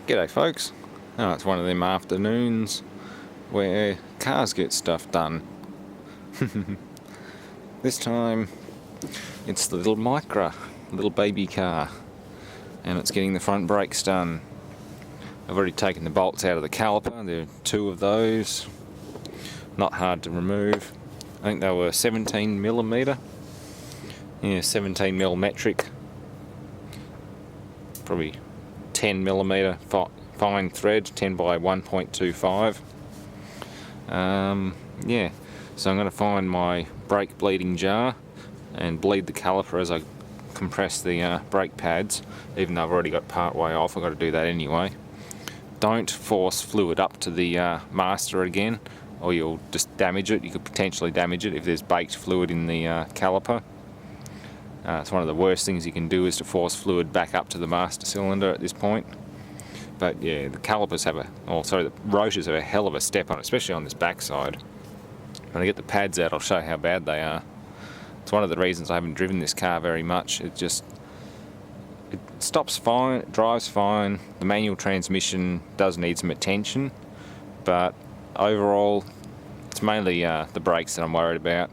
G'day folks. Oh, it's one of them afternoons where cars get stuff done. This time it's the little Micra, little baby car, and it's getting the front brakes done. I've already taken the bolts out of the caliper. There are two of those. Not hard to remove. I think they were 17mm. Yeah, 17mm metric. Probably 10mm fine thread, 10 by 1.25. Yeah, so I'm going to find my brake bleeding jar and bleed the caliper as I compress the brake pads. Even though I've already got part way off, I've got to do that anyway. Don't force fluid up to the master again, or you'll just damage it. You could potentially damage it if there's baked fluid in the caliper. It's one of the worst things you can do is to force fluid back up to the master cylinder at this point. But yeah, the calipers have the rotors have a hell of a step on it, especially on this backside. When I get the pads out, I'll show how bad they are. It's one of the reasons I haven't driven this car very much. It stops fine, it drives fine. The manual transmission does need some attention, but overall, it's mainly the brakes that I'm worried about.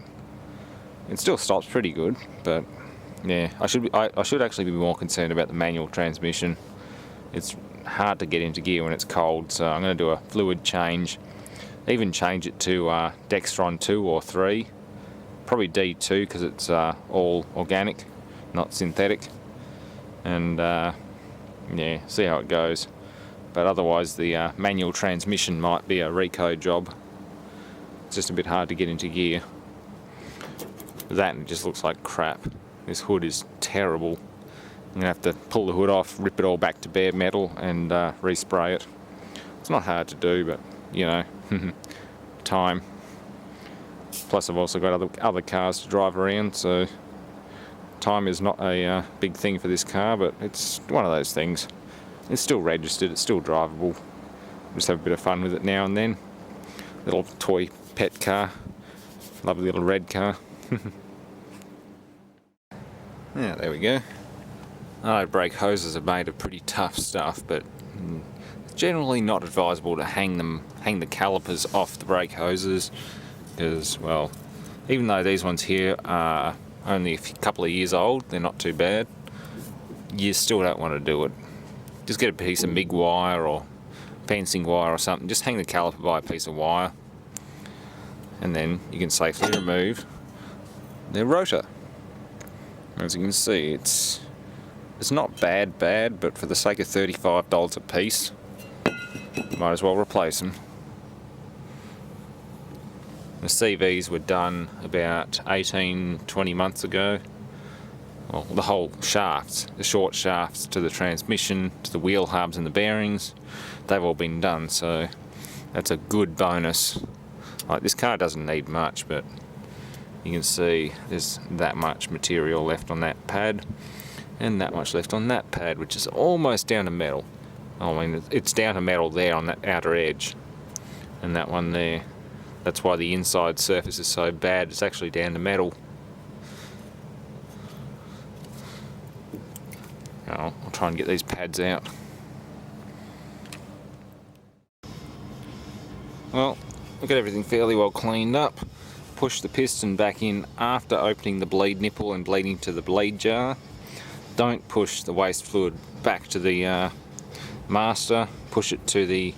It still stops pretty good, but yeah, I should actually be more concerned about the manual transmission. It's hard to get into gear when it's cold, so I'm going to do a fluid change. Even change it to Dextron 2 or 3, probably D2 because it's all organic, not synthetic, and yeah, see how it goes. But otherwise the manual transmission might be a Rico job. It's just a bit hard to get into gear. That, and it just looks like crap. This hood is terrible. I'm going to have to pull the hood off, rip it all back to bare metal and respray it. It's not hard to do, but you know, time. Plus I've also got other cars to drive around, so time is not a big thing for this car, but it's one of those things. It's still registered, it's still drivable. Just have a bit of fun with it now and then. Little toy pet car. Lovely little red car. Yeah, there we go. I know brake hoses are made of pretty tough stuff, but it's generally not advisable to hang the calipers off the brake hoses, because, well, even though these ones here are only a couple of years old, they're not too bad, you still don't want to do it. Just get a piece of MIG wire or fencing wire or something, just hang the caliper by a piece of wire, and then you can safely remove the rotor. As you can see, it's not bad, but for the sake of $35 a piece, might as well replace them. The CVs were done about 18-20 months ago. Well, the whole shafts, the short shafts to the transmission, to the wheel hubs and the bearings, they've all been done, so that's a good bonus. Like, this car doesn't need much, but you can see there's that much material left on that pad and that much left on that pad, which is almost down to metal. I mean, it's down to metal there on that outer edge, and that one there. That's why the inside surface is so bad, it's actually down to metal. Oh, I'll try and get these pads out. Well, we've got everything fairly well cleaned up. Push the piston back in after opening the bleed nipple and bleeding to the bleed jar. Don't push the waste fluid back to the master, push it to the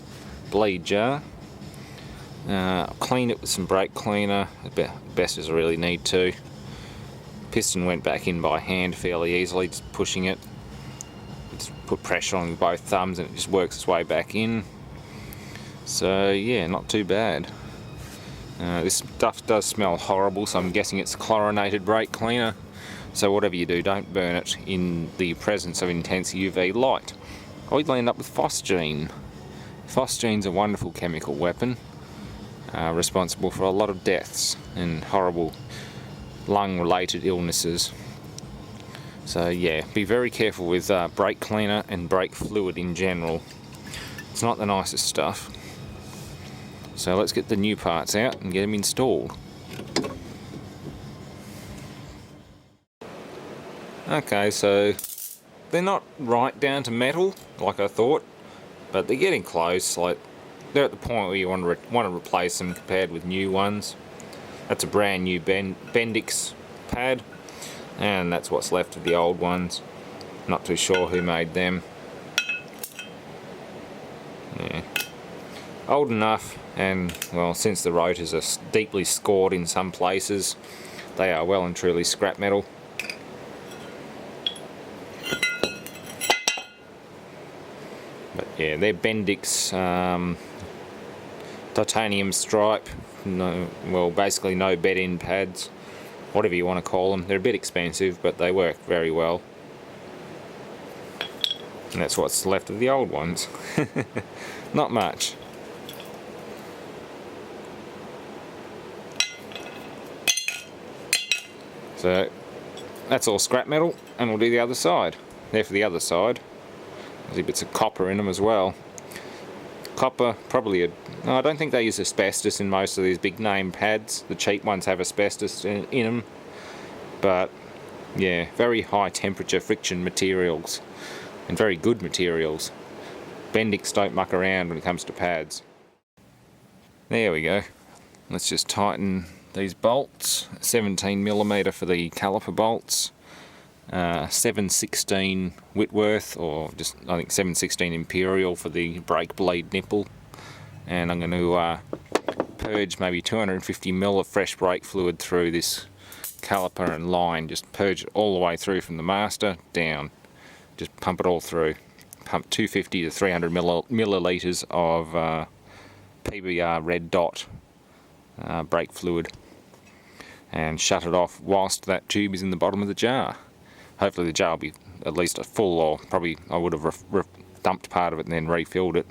bleed jar. Clean it with some brake cleaner, best as I really need to. Piston went back in by hand fairly easily, just pushing it. Just put pressure on both thumbs and it just works its way back in. So yeah, not too bad. This stuff does smell horrible, so I'm guessing it's chlorinated brake cleaner. So whatever you do, don't burn it in the presence of intense UV light, or you'll end up with phosgene. Phosgene's a wonderful chemical weapon, responsible for a lot of deaths and horrible lung-related illnesses. So yeah, be very careful with brake cleaner and brake fluid in general. It's not the nicest stuff. So let's get the new parts out and get them installed. Okay, so they're not right down to metal like I thought. but they're getting close. Like, they're at the point where you want to replace them compared with new ones. That's a brand new Bendix pad, and that's what's left of the old ones. Not too sure who made them. Yeah. Old enough, and well, since the rotors are deeply scored in some places, they are well and truly scrap metal. But yeah, they're Bendix titanium stripe. No, well, basically no bed-in pads, whatever you want to call them. They're a bit expensive, but they work very well. And that's what's left of the old ones. Not much. So that's all scrap metal, and we'll do the other side. There for the other side. There's bits of copper in them as well. Copper, probably no, I don't think they use asbestos in most of these big name pads. The cheap ones have asbestos in them. But yeah, very high temperature friction materials, and very good materials. Bendix don't muck around when it comes to pads. There we go. Let's just tighten these bolts. 17mm for the caliper bolts. 716 Whitworth, or just I think 716 Imperial for the brake blade nipple. And I'm going to purge maybe 250ml of fresh brake fluid through this caliper and line. Just purge it all the way through from the master down. Just pump it all through. Pump 250 to 300 millilitres of PBR red dot brake fluid, and shut it off whilst that tube is in the bottom of the jar. Hopefully the jar will be at least full, or probably I would have dumped part of it and then refilled it.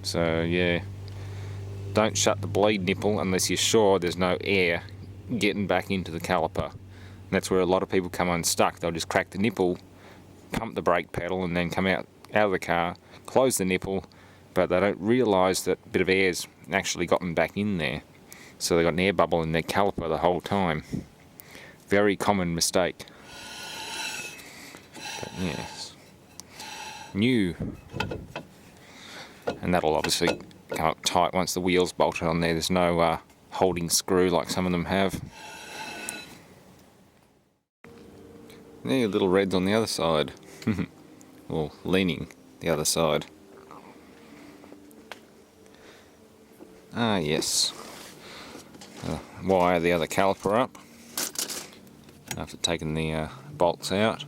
So yeah, don't shut the bleed nipple unless you're sure there's no air getting back into the caliper. And that's where a lot of people come unstuck. They'll just crack the nipple, pump the brake pedal, and then come out of the car, close the nipple, but they don't realise that a bit of air's actually gotten back in there. So they've got an air bubble in their caliper the whole time. Very common mistake. But yes, new, and that'll obviously come up tight once the wheel's bolted on there. There's no holding screw like some of them have. There, little reds on the other side. Or leaning the other side. Ah yes, wire the other caliper up after taking the bolts out.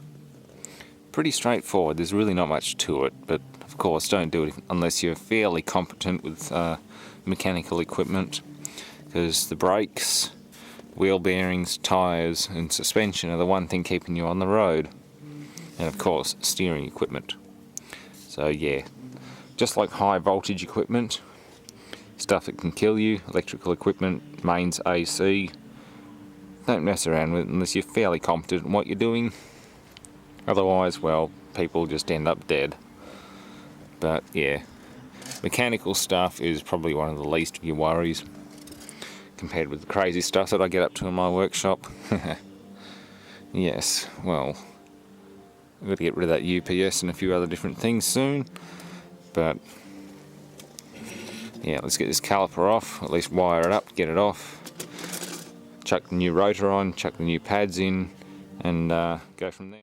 Pretty straightforward, there's really not much to it, but of course don't do it unless you're fairly competent with mechanical equipment, because the brakes, wheel bearings, tyres and suspension are the one thing keeping you on the road, and of course steering equipment. So yeah, just like high voltage equipment, stuff that can kill you, electrical equipment, mains, AC, don't mess around with it unless you're fairly competent in what you're doing. Otherwise, well, people just end up dead. But yeah, mechanical stuff is probably one of the least of your worries compared with the crazy stuff that I get up to in my workshop. Yes, well, I've got to get rid of that UPS and a few other different things soon, but yeah, let's get this caliper off, at least wire it up, get it off, chuck the new rotor on, chuck the new pads in, and go from there.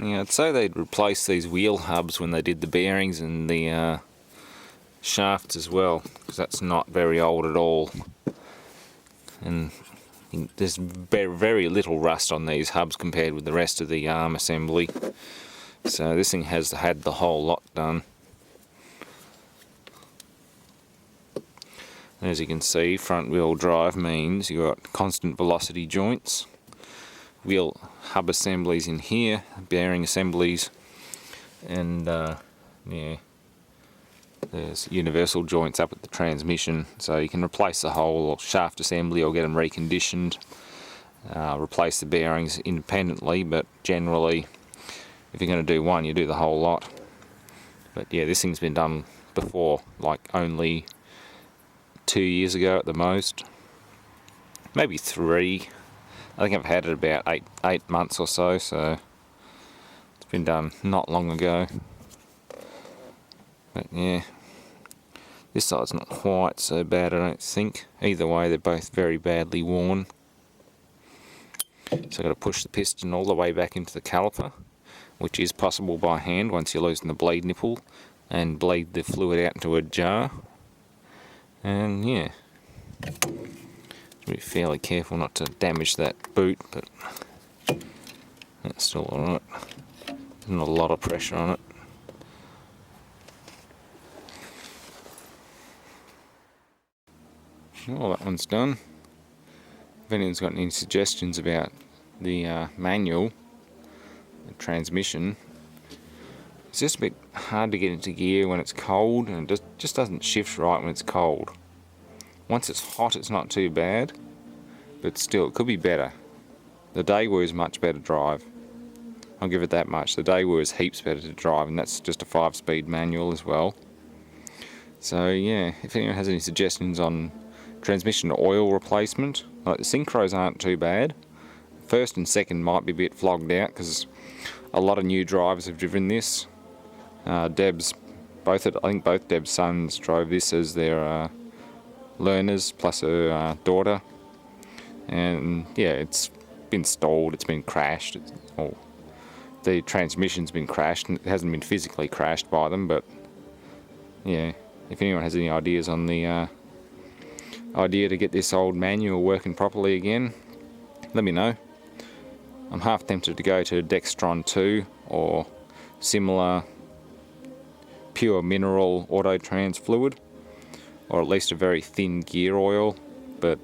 Yeah, I'd say they'd replace these wheel hubs when they did the bearings and the shafts as well, because that's not very old at all. And there's very little rust on these hubs compared with the rest of the arm assembly. So this thing has had the whole lot done. As you can see, front wheel drive means you've got constant velocity joints, wheel hub assemblies in here, bearing assemblies, and yeah, there's universal joints up at the transmission, so you can replace the whole shaft assembly or get them reconditioned, replace the bearings independently, but generally if you're going to do one, you do the whole lot. But yeah, this thing's been done before, like only 2 years ago at the most, maybe 3. I think I've had it about eight months or so, so it's been done not long ago. But yeah, this side's not quite so bad, I don't think. Either way, they're both very badly worn. So I've got to push the piston all the way back into the caliper, which is possible by hand once you loosen the bleed nipple and bleed the fluid out into a jar. And yeah, be fairly careful not to damage that boot, but that's still alright. There's not a lot of pressure on it. Well, that one's done. If anyone's got any suggestions about the manual, the transmission, it's just a bit hard to get into gear when it's cold, and it just doesn't shift right when it's cold. Once it's hot, it's not too bad, but still, it could be better. The Daewoo is much better to drive. I'll give it that much. The Daewoo is heaps better to drive, and that's just a 5-speed manual as well. So yeah, if anyone has any suggestions on transmission oil replacement, like the synchros aren't too bad. First and second might be a bit flogged out because a lot of new drivers have driven this. I think both Deb's sons drove this as their learners, plus her daughter. And yeah, it's been stalled, it's been crashed. The transmission's been crashed, and it hasn't been physically crashed by them, but yeah, if anyone has any ideas on the idea to get this old manual working properly again, let me know. I'm half tempted to go to Dextron 2 or similar pure mineral auto-trans fluid, or at least a very thin gear oil, but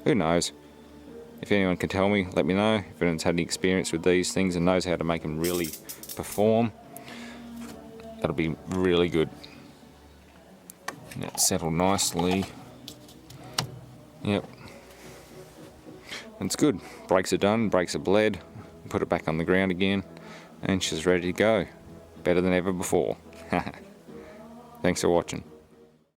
who knows. If anyone can tell me, let me know. If anyone's had any experience with these things and knows how to make them really perform, that'll be really good. That's settled nicely. Yep. It's good. Brakes are done, brakes are bled. Put it back on the ground again, and she's ready to go. Better than ever before. Thanks for watching.